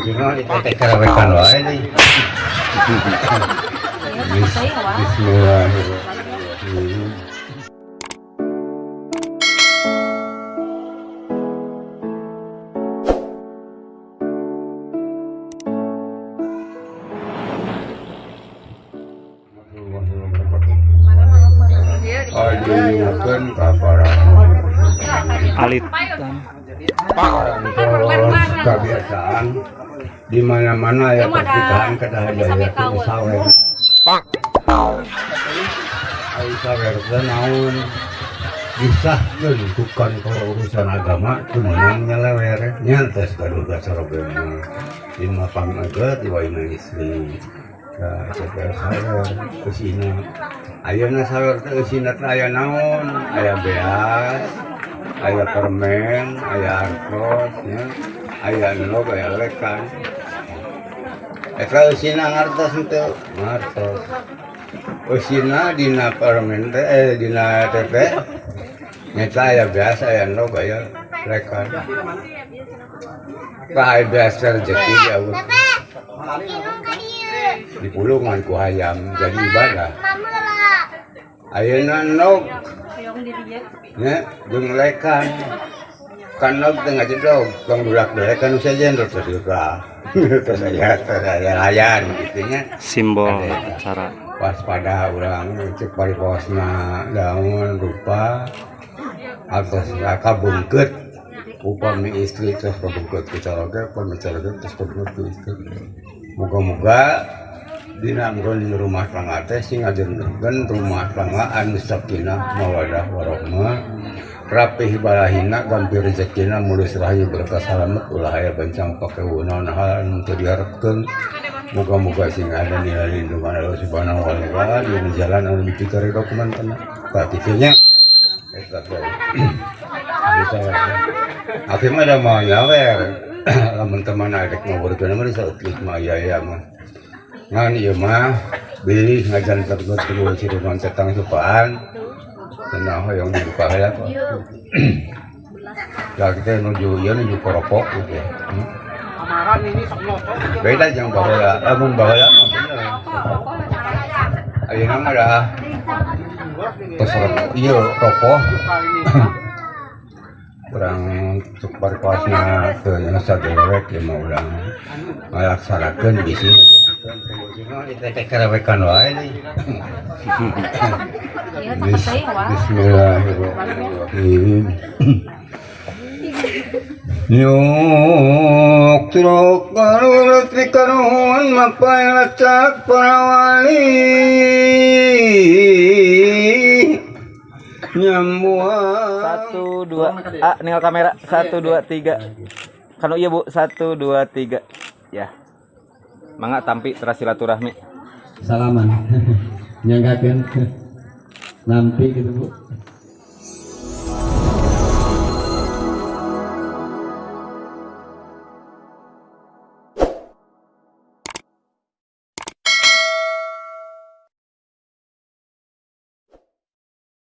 Cuma itu karawekan wae nih. Bismillahirrahmanirrahim. Ajukan kaparan Alit kebiasaan di mana-mana ya pernikahan kedahajaya itu sawer. Ai sawer teh naon disahkeun bukan kalau urusan agama teu meunang nyalewer nya tes kaduga sarobena di mapang aja di waina istri ka sawer kesina ayeuna sawer teh eusina teh aya naon aya beas aya permen aya artos nya aya nog aya lekan eta eusina ngartos henteu ngartos eusina dina permen teh dina teh nyata aya beas aya nog aya lekan ka aya beas rezeki jauh dipulungan ku hayam jadi ibadah ayeuna nog nya jeung lekan kan nog tengah jedog tong durak lekan saja terus juga terus aya layan gitu nya simbol cara waspada urang cek pariposna daun rupa atas kabungkeut upami istri terus kabungkeut ku caloge upami caloge terus kabungkeut ku istri moga-moga dina anggon rumah tangga teh sing ngajengkeun rumah tangga anu sakinah mawadah warahmah rapih balahina gampir rezekina mulus rahayu berkah salamet ulah aya bencang pakeueun hal anu teu diharepkeun moga-moga sing ada nilai lindungan Allah Subhanahu wa taala di jalan anu dipikir dokumen tenan patinya eta teh bisa akhirnya ada mau nyawer lamun teman adek ngawurkeun mah saeutik mah aya mah ngan ieu mah beli ngajan terus kudu ciruman cetang supaan cenah hoyong dibuka heula kok ya kita nuju koropok gitu ya beda jeung baheula lamun baheula mah bener ayeuna mah dah pesorot ieu ropoh kurang cek paripasna teu nya saderek ieu mah urang ngalaksanakeun bisi teh karawekan wae nih. Bismillahirrahmanirrahim. Nyuk truk karulut pikanuhun mapai lacak para wali nyambuhan 1 2 nengok kamera 1 2 3 kalau iya Bu 1 2 3 ya mangga tampi teras silaturahmi salaman nyanggakeun nampi gitu Bu.